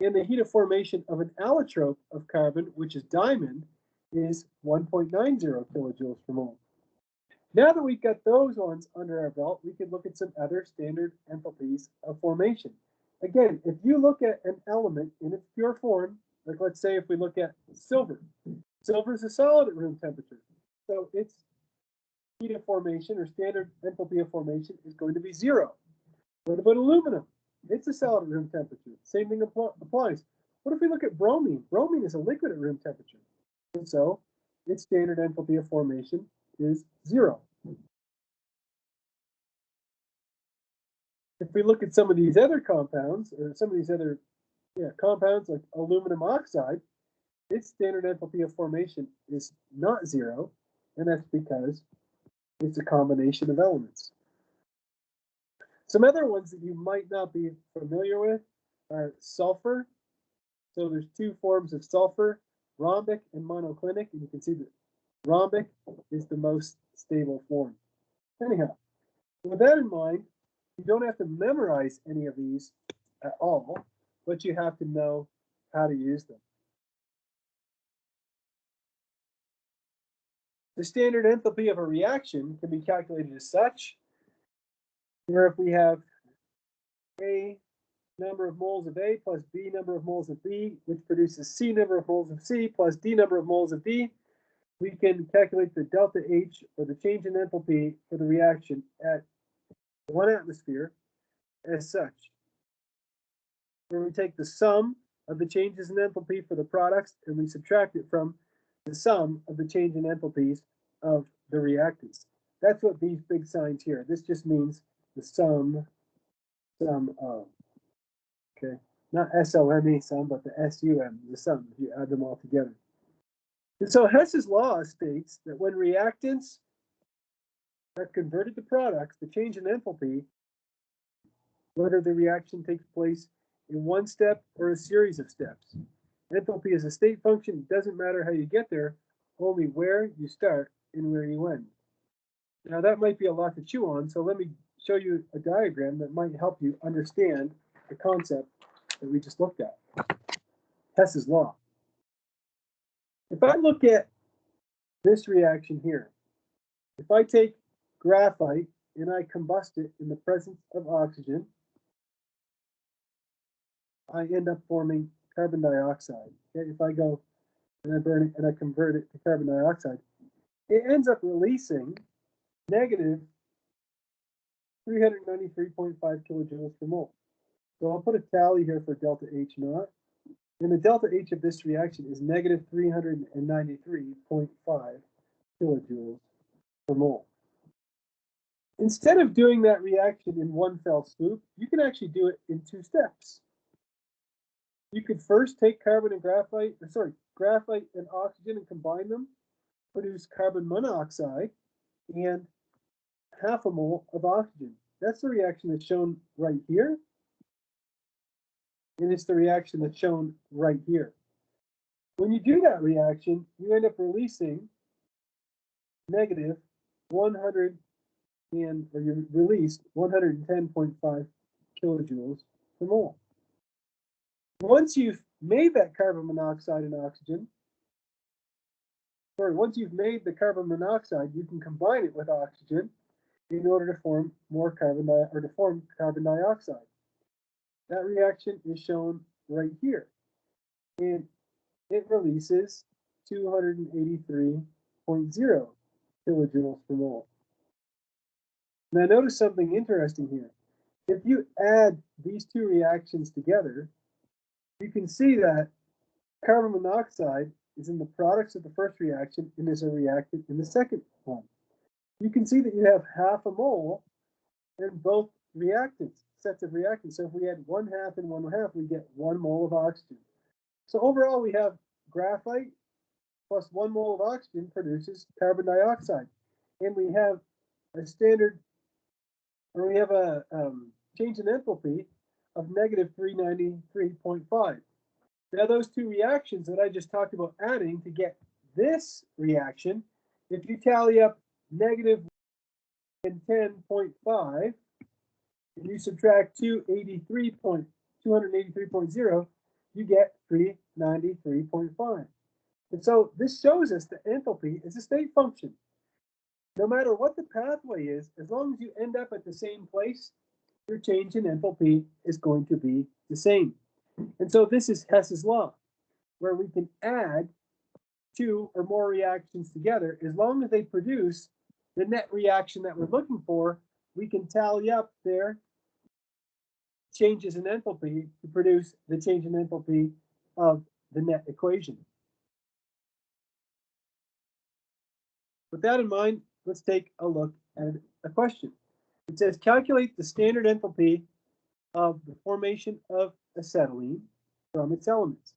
And the heat of formation of an allotrope of carbon, which is diamond, is 1.90 kilojoules per mole. Now that we've got those ones under our belt, we can look at some other standard enthalpies of formation. Again, if you look at an element in its pure form, like let's say if we look at silver, silver is a solid at room temperature. So its heat of formation or standard enthalpy of formation is going to be 0. What about aluminum? It's a solid at room temperature. Same thing applies. What if we look at bromine? Bromine is a liquid at room temperature. And so its standard enthalpy of formation is 0. If we look at some of these other compounds, or some of these other compounds like aluminum oxide, its standard enthalpy of formation is not 0, and that's because it's a combination of elements. Some other ones that you might not be familiar with are sulfur. So there's 2 forms of sulfur, rhombic and monoclinic, and you can see that rhombic is the most stable form. Anyhow, with that in mind, you don't have to memorize any of these at all, but you have to know how to use them. The standard enthalpy of a reaction can be calculated as such, where if we have A number of moles of A plus B number of moles of B, which produces C number of moles of C plus D number of moles of D, we can calculate the delta H, or the change in enthalpy for the reaction at 1 atmosphere as such. Where we take the sum of the changes in enthalpy for the products and we subtract it from the sum of the change in enthalpies of the reactants. That's what these big signs here. This just means the sum of. Okay, not SOME sum, but the SUM, the sum, if you add them all together. And so Hess's law states that when reactants are converted to products, the change in enthalpy, whether the reaction takes place in one step or a series of steps. Enthalpy is a state function. It doesn't matter how you get there, only where you start and where you end. Now that might be a lot to chew on, so let me show you a diagram that might help you understand the concept that we just looked at. Hess's law. If I look at this reaction here, if I take graphite and I combust it in the presence of oxygen, I end up forming carbon dioxide. Okay, if I go and I burn it and I convert it to carbon dioxide, it ends up releasing negative 393.5 kilojoules per mole. So I'll put a tally here for delta H naught. And the delta H of this reaction is negative 393.5 kilojoules per mole. Instead of doing that reaction in one fell swoop, you can actually do it in two steps. You could first take graphite and oxygen and combine them, produce carbon monoxide and half a mole of oxygen. That's the reaction that's shown right here. And it's the reaction that's shown right here. When you do that reaction, you end up releasing negative 100 or you released 110.5 kilojoules per mole. Once you've made that carbon monoxide and oxygen, once you've made the carbon monoxide, you can combine it with oxygen in order to form more carbon dioxide. That reaction is shown right here, and it releases 283.0 kilojoules per mole. Now notice something interesting here. If you add these two reactions together, you can see that carbon monoxide is in the products of the first reaction and is a reactant in the second one. You can see that you have half a mole in both sets of reactants. So if we add 1/2 and 1/2, we get 1 mole of oxygen. So overall, we have graphite plus 1 mole of oxygen produces carbon dioxide. And we have a change in enthalpy of negative 393.5. Now those two reactions that I just talked about adding to get this reaction, if you tally up negative 10.5 and you subtract 283.0, you get 393.5. And so this shows us that enthalpy is a state function. No matter what the pathway is, as long as you end up at the same place, your change in enthalpy is going to be the same. And so this is Hess's law, where we can add two or more reactions together. As long as they produce the net reaction that we're looking for, we can tally up their changes in enthalpy to produce the change in enthalpy of the net equation. With that in mind, let's take a look at a question. It says, calculate the standard enthalpy of the formation of acetylene from its elements.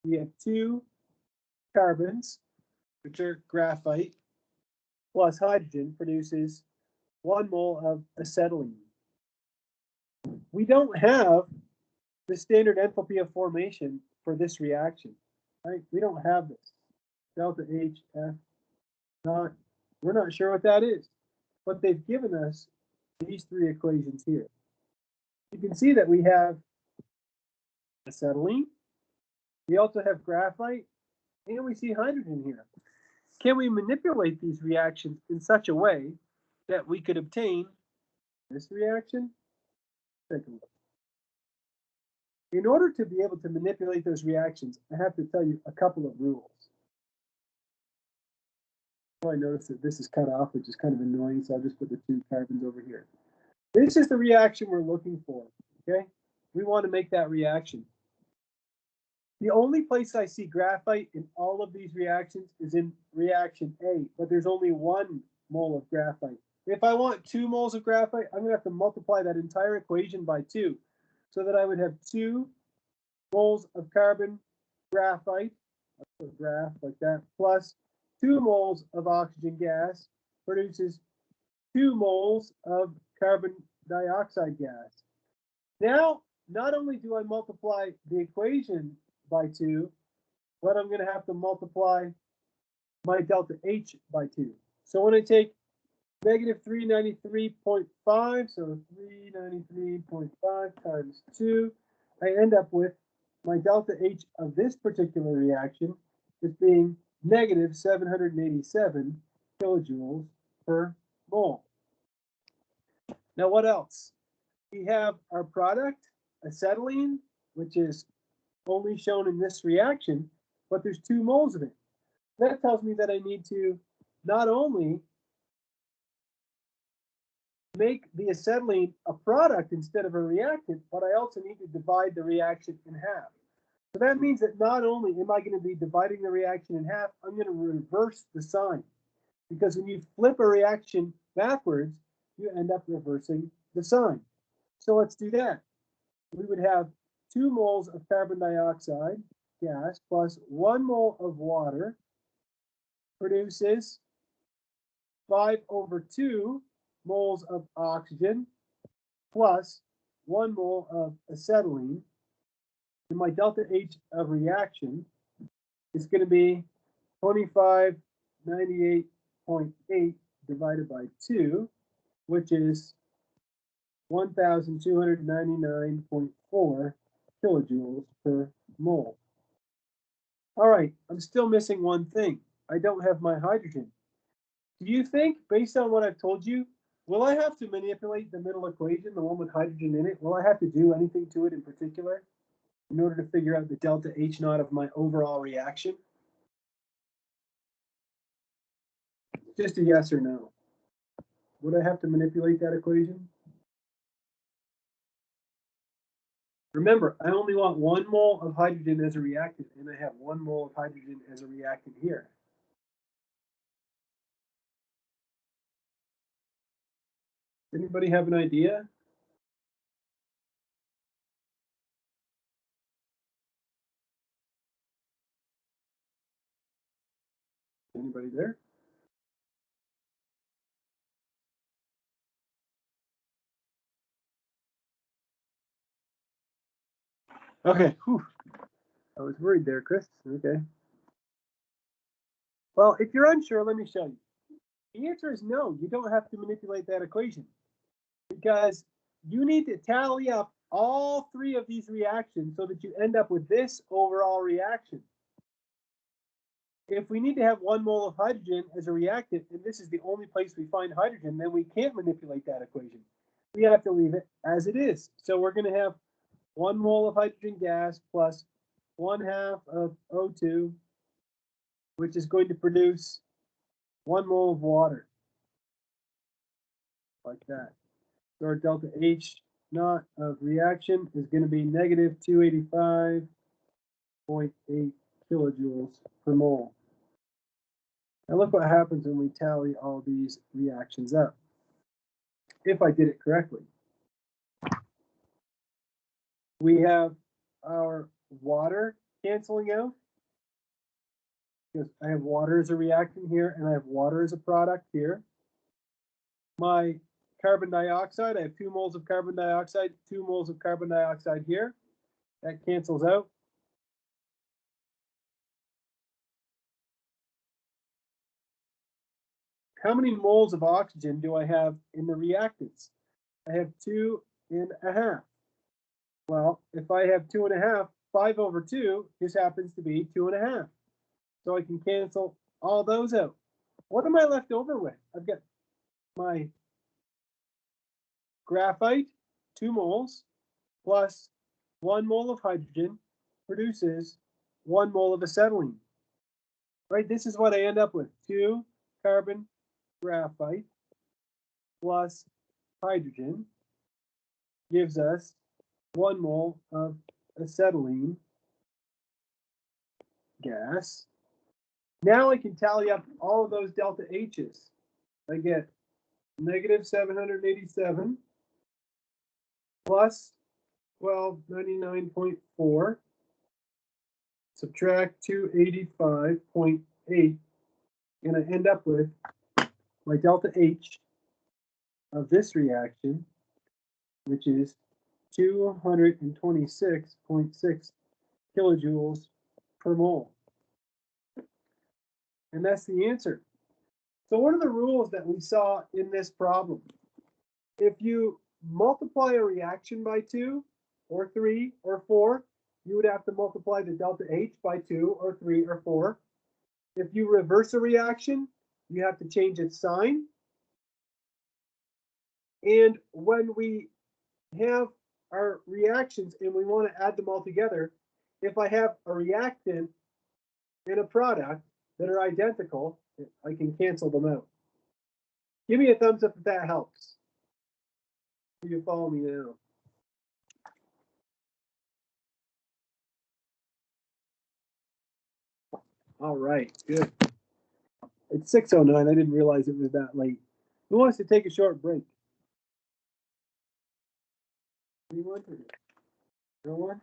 We have 2 carbons, which are graphite, plus hydrogen produces 1 mole of acetylene. We don't have the standard enthalpy of formation for this reaction, right? We don't have this. Delta H, F, not, we're not sure what that is, but they've given us these 3 equations here. You can see that we have acetylene, we also have graphite, and we see hydrogen here. Can we manipulate these reactions in such a way that we could obtain this reaction? Take a look. In order to be able to manipulate those reactions, I have to tell you a couple of rules. Oh, I noticed that this is cut off, which is kind of annoying, so I'll just put the 2 carbons over here. This is the reaction we're looking for, okay? We want to make that reaction. The only place I see graphite in all of these reactions is in reaction A, but there's only one mole of graphite. If I want 2 moles of graphite, I'm going to have to multiply that entire equation by 2, so that I would have 2 moles of carbon graphite, a graph like that, plus 2 moles of oxygen gas produces 2 moles of carbon dioxide gas. Now, not only do I multiply the equation by 2, but I'm going to have to multiply my delta H by 2. So when I take negative 393.5, so 393.5 times 2, I end up with my delta H of this particular reaction as being negative 787 kilojoules per mole. Now what else? We have our product, acetylene, which is only shown in this reaction, but there's 2 moles of it. That tells me that I need to not only make the acetylene a product instead of a reactant, but I also need to divide the reaction in half. So that means that not only am I going to be dividing the reaction in half, I'm going to reverse the sign. Because when you flip a reaction backwards, you end up reversing the sign. So let's do that. We would have 2 moles of carbon dioxide gas plus 1 mole of water produces 5/2 moles of oxygen plus 1 mole of acetylene. And my delta H of reaction is going to be 2598.8 divided by 2, which is 1,299.4 kilojoules per mole. All right, I'm still missing one thing. I don't have my hydrogen. Do you think, based on what I've told you, will I have to manipulate the middle equation, the one with hydrogen in it? Will I have to do anything to it in particular in order to figure out the delta H naught of my overall reaction? Just a yes or no. Would I have to manipulate that equation? Remember, I only want 1 mole of hydrogen as a reactant, and I have 1 mole of hydrogen as a reactant here. Anybody have an idea? Anybody there? Okay. Whew. I was worried there, Chris. Okay. Well, if you're unsure, let me show you. The answer is no. You don't have to manipulate that equation because you need to tally up all 3 of these reactions so that you end up with this overall reaction. If we need to have 1 mole of hydrogen as a reactant, and this is the only place we find hydrogen, then we can't manipulate that equation. We have to leave it as it is. So we're going to have 1 mole of hydrogen gas plus 1/2 of O2, which is going to produce 1 mole of water, like that. So our delta H naught of reaction is going to be negative 285.8 kilojoules per mole. Now look what happens when we tally all these reactions up. If I did it correctly. We have our water canceling out, because I have water as a reactant here and I have water as a product here. My carbon dioxide, I have 2 moles of carbon dioxide, 2 moles of carbon dioxide here. That cancels out. How many moles of oxygen do I have in the reactants? I have 2.5. Well, if I have 2.5, 5/2 just happens to be 2.5. So I can cancel all those out. What am I left over with? I've got my graphite, 2 moles, plus 1 mole of hydrogen produces 1 mole of acetylene. Right, this is what I end up with. 2 carbon graphite plus hydrogen gives us 1 mole of acetylene gas. Now I can tally up all of those delta H's. I get negative 787 plus 1299.4, subtract 285.8, and I end up with my delta H of this reaction, which is 226.6 kilojoules per mole. And that's the answer. So what are the rules that we saw in this problem? If you multiply a reaction by 2 or 3 or 4, you would have to multiply the delta H by 2 or 3 or 4. If you reverse a reaction, you have to change its sign. And when we have our reactions and we want to add them all together, if I have a reactant and a product that are identical, I can cancel them out. Give me a thumbs up if that helps. You follow me now. All right, good. It's 6:09. I didn't realize it was that late. Who wants to take a short break? Anyone? No one?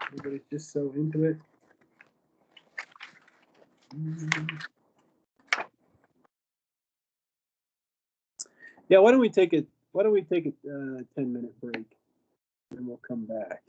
Everybody's just so into it. Yeah, why don't we take a 10-minute break, and we'll come back.